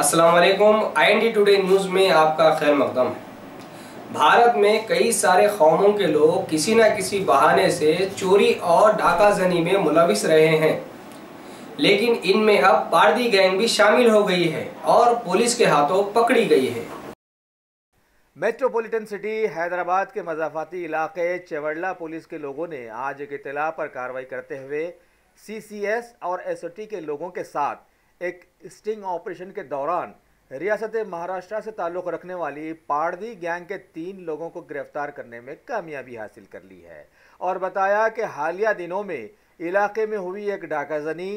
अस्सलाम वालेकुम। IND today news में आपका खैर मकदम है। भारत में कई सारे कौमों के लोग किसी न किसी बहाने से चोरी और डाकाजनी में मुलविस रहे हैं, लेकिन इनमें अब पारदी गैंग भी शामिल हो गई है और पुलिस के हाथों पकड़ी गई है। मेट्रोपॉलिटन सिटी हैदराबाद के मज़ाफ़ाती इलाके चेवड़ला पुलिस के लोगों ने आज एक इत्तला पर कार्रवाई करते हुए CCS और SOT के लोगों के साथ एक स्टिंग ऑपरेशन के दौरान रियासत महाराष्ट्र से ताल्लुक़ रखने वाली पारदी गैंग के 3 लोगों को गिरफ्तार करने में कामयाबी हासिल कर ली है और बताया कि हालिया दिनों में इलाके में हुई एक डाकाजनी,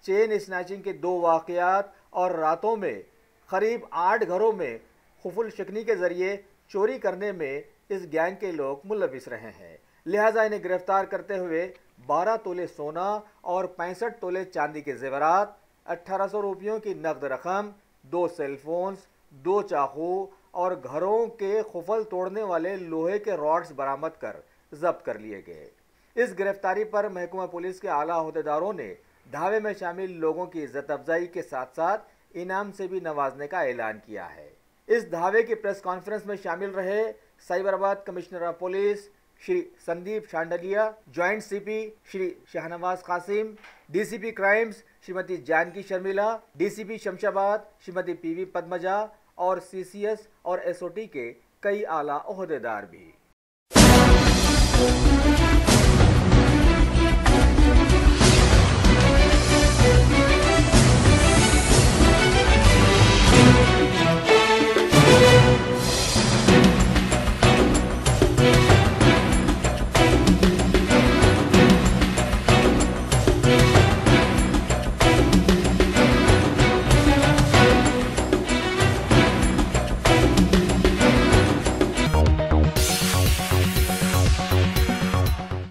चेन स्नैचिंग के 2 वाक़यात और रातों में करीब 8 घरों में खुफुल शिकनी के ज़रिए चोरी करने में इस गैंग के लोग मुलविस रहे हैं। लिहाजा इन्हें गिरफ्तार करते हुए 12 तोले सोना और 65 तोले चांदी के जेवरात, 1800 रुपयों की नकद रकम, 2 सेलफोन्स, 2 चाकू और घरों के खुफल तोड़ने वाले लोहे के रॉड्स बरामद कर जब्त कर लिए गए। इस गिरफ्तारी पर महकमा पुलिस के आला अहदेदारों ने धावे में शामिल लोगों की इज्जत अफजाई के साथ साथ इनाम से भी नवाजने का ऐलान किया है। इस धावे की प्रेस कॉन्फ्रेंस में शामिल रहे Cyberabad commissioner of police Shri Sandeep Shandilya, joint CP Shri Shahnawaz Qasim, DCP crimes Shrimati Janaki Sharmila, DCP Shamshabad Shrimati PV Padmaja और CCS और SOT के कई आला ओहदेदार भी।